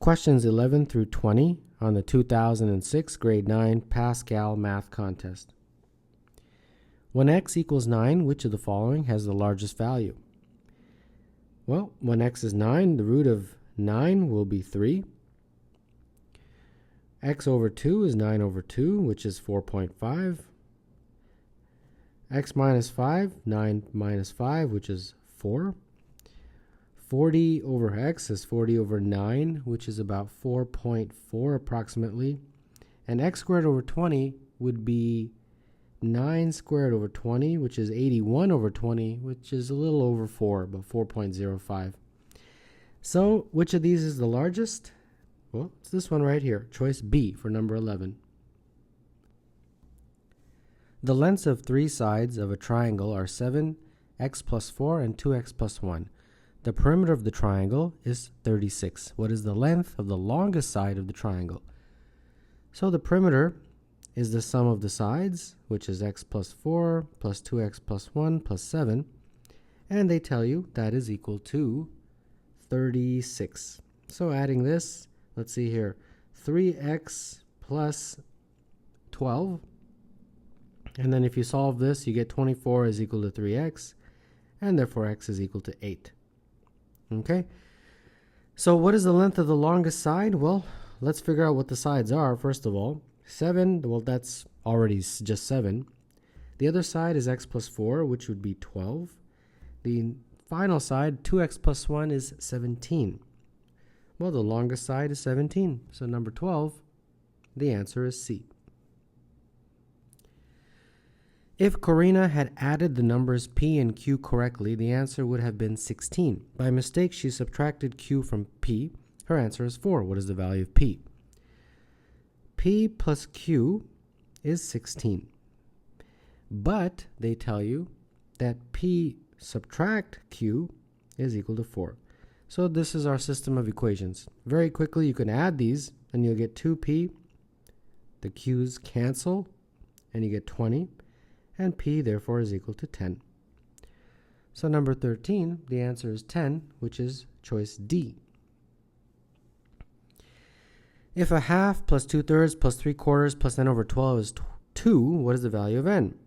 Questions 11 through 20 on the 2006 Grade 9 Pascal Math Contest. When x equals 9, which of the following has the largest value? Well, when x is 9, the root of 9 will be 3. X over 2 is 9 over 2, which is 4.5. X minus 5, 9 minus 5, which is 4. 40 over x is 40 over 9, which is about 4.4 approximately. And x squared over 20 would be 9 squared over 20, which is 81 over 20, which is a little over 4, about 4.05. So, which of these is the largest? Well, it's this one right here, choice B for number 11. The lengths of three sides of a triangle are 7, x plus 4, and 2x plus 1. The perimeter of the triangle is 36. What is the length of the longest side of the triangle? So the perimeter is the sum of the sides, which is x plus 4 plus 2x plus 1 plus 7. And they tell you that is equal to 36. So adding this, let's see here, 3x plus 12. And then if you solve this, you get 24 is equal to 3x, and therefore x is equal to 8. Okay, so what is the length of the longest side? Well, let's figure out what the sides are. First of all, 7, well, that's already just 7. The other side is x plus 4, which would be 12. The final side, 2x plus 1, is 17. Well, the longest side is 17, so number 12, the answer is C. If Corina had added the numbers P and Q correctly, the answer would have been 16. By mistake, she subtracted Q from P. Her answer is 4. What is the value of P? P plus Q is 16. But they tell you that P subtract Q is equal to 4. So this is our system of equations. Very quickly, you can add these, and you'll get 2P. The Q's cancel, and you get 20. And P, therefore, is equal to 10. So number 13, the answer is 10, which is choice D. If a half plus 2/3 plus 3/4 plus n over 12 is 2, what is the value of n?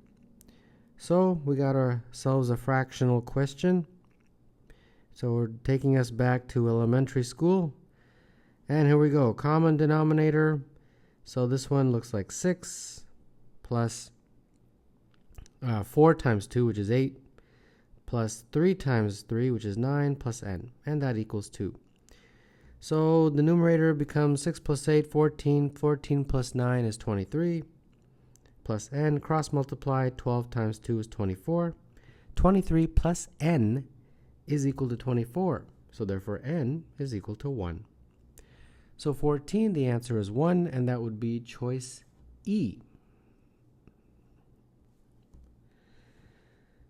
So we got ourselves a fractional question. So we're taking us back to elementary school. And here we go, common denominator. So this one looks like 6 plus 4 times 2, which is 8, plus 3 times 3, which is 9, plus n, and that equals 2. So the numerator becomes 6 plus 8, 14, 14 plus 9 is 23, plus n, cross multiply, 12 times 2 is 24. 23 plus n is equal to 24, so therefore n is equal to 1. So 14, the answer is 1, and that would be choice E.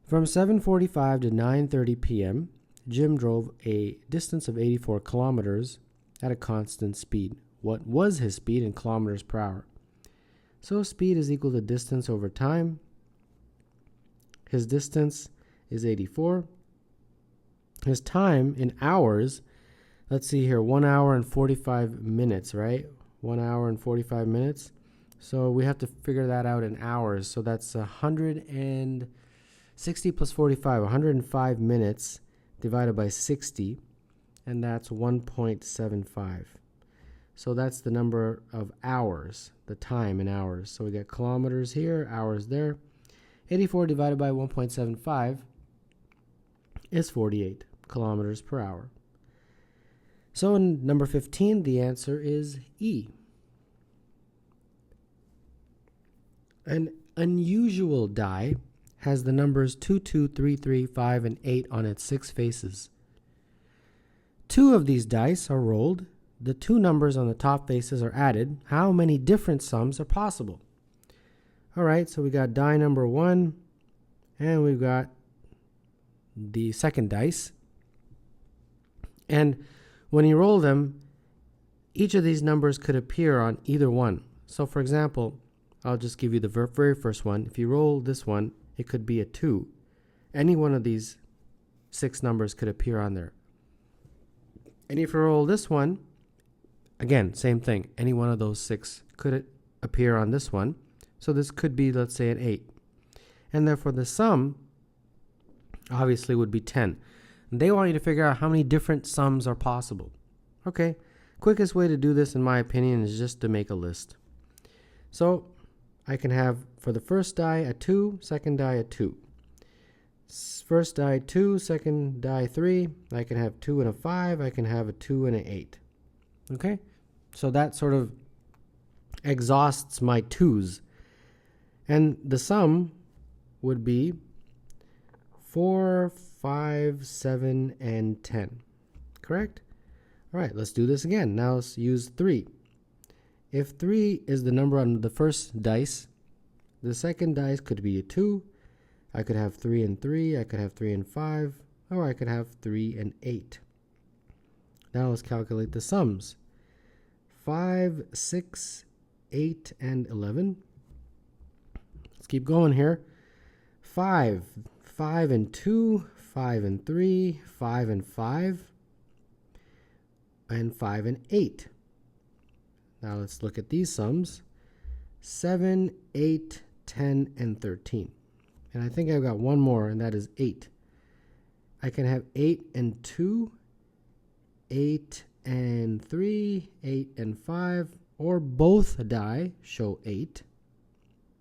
From 7:45 to 9:30 p.m., Jim drove a distance of 84 kilometers at a constant speed. What was his speed in kilometers per hour? So speed is equal to distance over time. His distance is 84. His time in hours, let's see here, 1 hour and 45 minutes, right? 1 hour and 45 minutes. So we have to figure that out in hours. So that's 160 plus 45, 105 minutes divided by 60, and that's 1.75. So that's the number of hours, the time in hours. So we got kilometers here, hours there. 84 divided by 1.75 is 48 kilometers per hour. So in number 15, the answer is E. An unusual die has the numbers 2, 2, 3, 3, 5, and 8 on its 6 faces. 2 of these dice are rolled. The 2 numbers on the top faces are added. How many different sums are possible? All right, so we got die number 1, and we've got the second dice. And when you roll them, each of these numbers could appear on either one. So for example, I'll just give you the very first one. If you roll this one, it could be a 2. Any one of these 6 numbers could appear on there. And if you roll this one, again, same thing. Any one of those 6 could appear on this one. So this could be, let's say, an 8. And therefore the sum obviously would be 10. And they want you to figure out how many different sums are possible. Okay, quickest way to do this, in my opinion, is just to make a list. So I can have, for the first die, a 2, second die, a 2. First die 2, second die 3. I can have 2 and a 5. I can have a 2 and an 8. Okay, so that sort of exhausts my 2's. And the sum would be 4, 5, 7, and 10. Correct? All right, let's do this again. Now let's use 3. If 3 is the number on the first dice, the second dice could be a 2. I could have 3 and 3. I could have 3 and 5. Or I could have 3 and 8. Now let's calculate the sums. 5, 6, 8, and 11. Let's keep going here. 5 and 2, 5 and 3, 5 and 5, and 5 and 8. Now let's look at these sums. 7, 8, 10, and 13. And I think I've got one more, and that is 8. I can have 8 and 2, 8 and 3, 8 and 5, or both die show 8.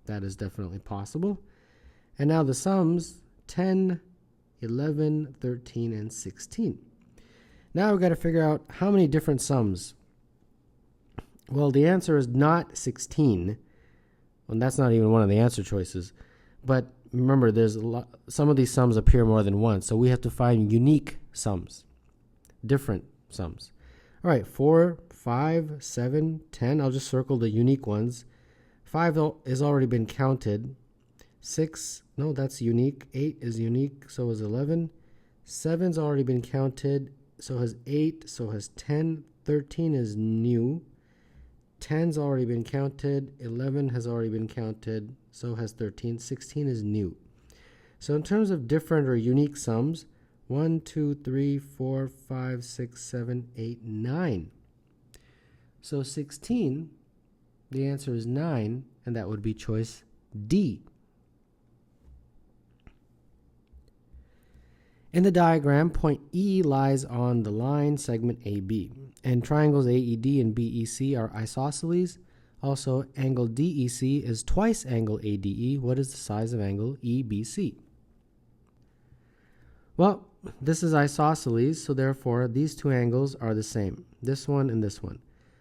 That is definitely possible. And now the sums, 10, 11, 13, and 16. Now we've got to figure out how many different sums. Well, the answer is not 16. Well, that's not even one of the answer choices. But remember, there's some of these sums appear more than once, so we have to find unique sums, different sums. All right, 4, 5, 7, 10. I'll just circle the unique ones. 5 has already been counted. 6, no, that's unique. 8 is unique, so is 11. 7's already been counted, so has 8, so has 10. 13 is new. 10's already been counted. 11 has already been counted, so has 13. 16 is new. So in terms of different or unique sums, 1, 2, 3, 4, 5, 6, 7, 8, 9. So 16, the answer is 9, and that would be choice D. In the diagram, point E lies on the line segment AB, and triangles AED and BEC are isosceles. Also, angle DEC is twice angle ADE. What is the size of angle EBC? Well, this is isosceles, so therefore these two angles are the same, this one and this one.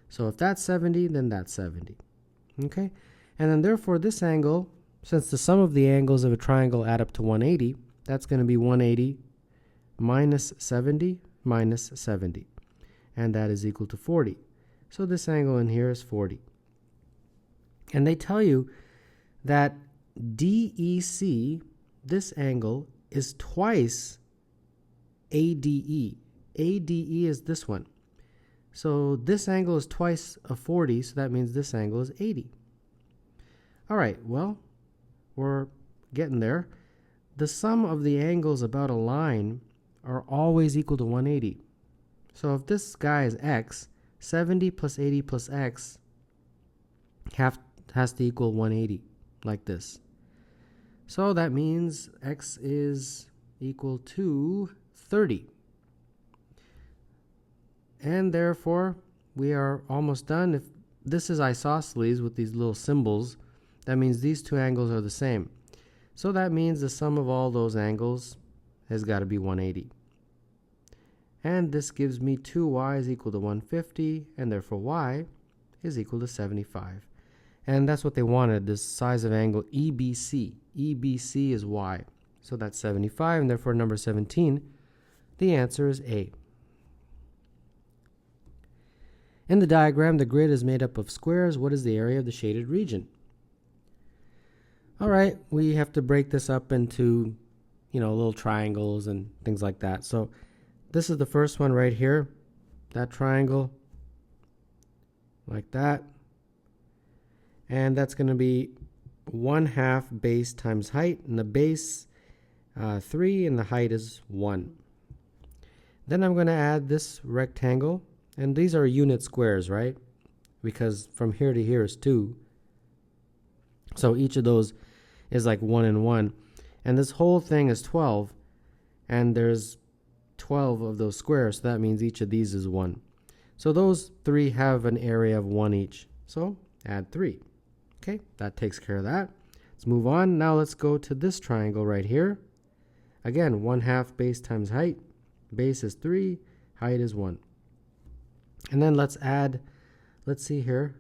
So if that's 70, then that's 70. Okay? And then therefore this angle, since the sum of the angles of a triangle add up to 180, that's going to be 180 minus 70 minus 70. And that is equal to 40. So this angle in here is 40. And they tell you that DEC, this angle, is twice ADE. ADE is this one. So this angle is twice of 40, so that means this angle is 80. All right, well, we're getting there. The sum of the angles about a line are always equal to 180. So if this guy is x, 70 plus 80 plus x has to equal 180, like this. So that means x is equal to 30. And therefore, we are almost done. If this is isosceles with these little symbols, that means these two angles are the same. So that means the sum of all those angles has got to be 180. And this gives me 2y is equal to 150, and therefore y is equal to 75. And that's what they wanted, this size of angle EBC. EBC is y. So that's 75, and therefore number 17, the answer is A. In the diagram, the grid is made up of squares. What is the area of the shaded region? All right, we have to break this up into, little triangles and things like that. So this is the first one right here, that triangle, like that. And that's going to be 1/2 base times height, and the base 3 and the height is 1. Then I'm going to add this rectangle, And these are unit squares, right? Because from here to here is 2. So each of those is like 1 and 1. And this whole thing is 12. And there's 12 of those squares. So that means each of these is 1. So those 3 have an area of 1 each. So add 3. Okay, that takes care of that. Let's move on. Now let's go to this triangle right here. Again, 1/2 base times height. Base is 3, height is 1. And then let's add, let's see here.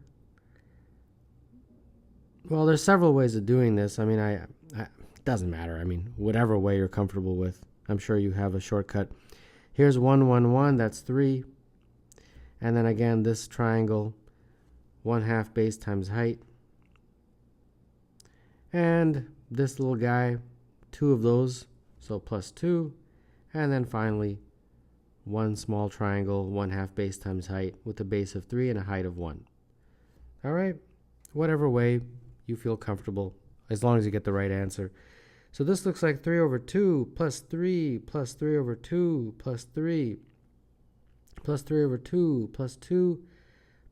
Well, there's several ways of doing this. I mean, it doesn't matter. I mean, whatever way you're comfortable with. I'm sure you have a shortcut. Here's 1, 1, 1, that's 3. And then again, this triangle, 1/2 base times height. And this little guy, 2 of those, so plus 2. And then finally, one small triangle, 1/2 base times height with a base of 3 and a height of 1. All right, whatever way you feel comfortable, as long as you get the right answer. So this looks like 3 over 2 plus 3 plus 3 over 2 plus 3 plus 3 over 2 plus 2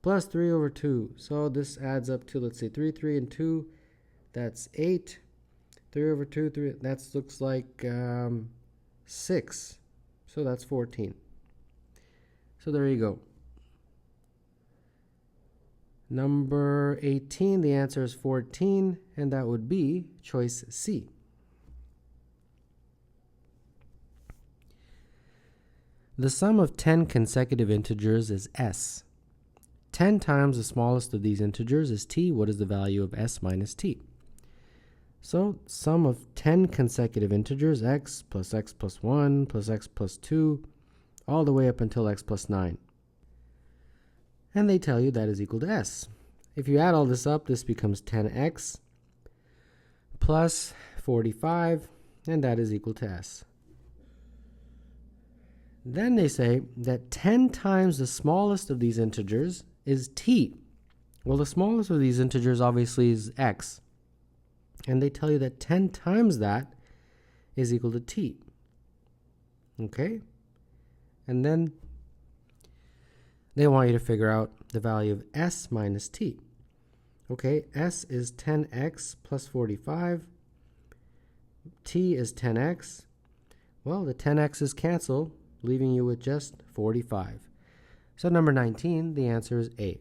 plus 3 over 2. So this adds up to, let's see, 3, 3, and 2. That's 8. 3 over 2, 3. That looks like 6. So that's 14. So there you go. Number 18, the answer is 14, and that would be choice C. The sum of 10 consecutive integers is s. 10 times the smallest of these integers is t. What is the value of s minus t? So sum of 10 consecutive integers, x plus 1 plus x plus 2, all the way up until x plus 9. And they tell you that is equal to s. If you add all this up, this becomes 10x plus 45, and that is equal to s. Then they say that 10 times the smallest of these integers is t. Well, the smallest of these integers obviously is x. And they tell you that 10 times that is equal to t. Okay? And then they want you to figure out the value of s minus t. Okay, s is 10x plus 45. T is 10x. Well, the 10x's cancel, leaving you with just 45. So number 19, the answer is A.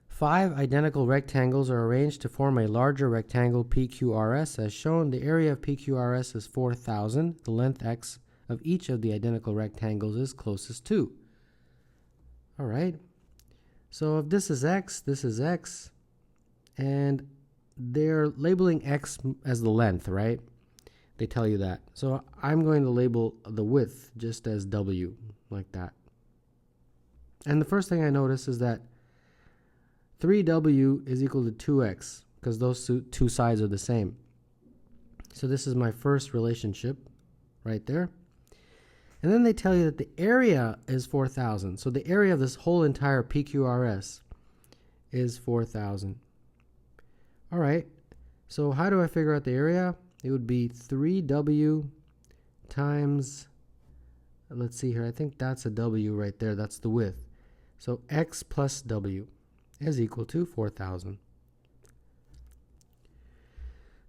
5 identical rectangles are arranged to form a larger rectangle PQRS. As shown, the area of PQRS is 4,000. The length x of each of the identical rectangles is closest to. All right. So if this is x, and they're labeling x as the length, right? They tell you that. So I'm going to label the width just as w, like that. And the first thing I notice is that 3w is equal to 2x, because those two sides are the same. So this is my first relationship right there. And then they tell you that the area is 4,000. So the area of this whole entire PQRS is 4,000. All right. So how do I figure out the area? It would be 3w times, let's see here, I think that's a w right there. That's the width. So x plus w is equal to 4,000.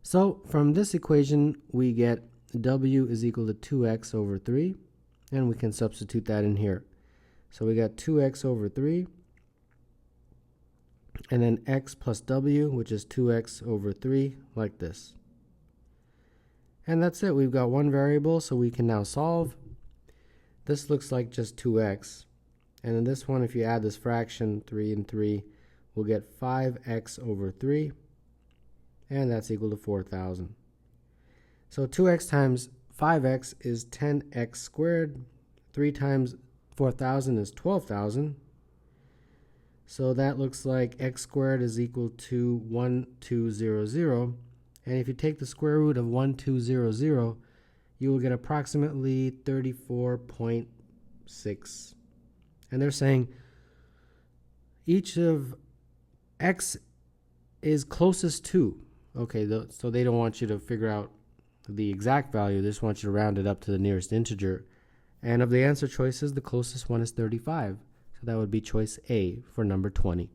So from this equation, we get w is equal to 2x over 3. And we can substitute that in here. So we got 2x over 3. And then x plus w, which is 2x over 3, like this. And that's it. We've got one variable, so we can now solve. This looks like just 2x. And in this one, if you add this fraction, 3 and 3, we'll get 5x over 3. And that's equal to 4,000. So 2x times 5x is 10x squared. 3 times 4,000 is 12,000. So that looks like x squared is equal to 1200. And if you take the square root of 1200, you will get approximately 34.6. And they're saying each of x is closest to. Okay, so they don't want you to figure out the exact value. They just want you to round it up to the nearest integer. And of the answer choices, the closest one is 35. So that would be choice A for number 20.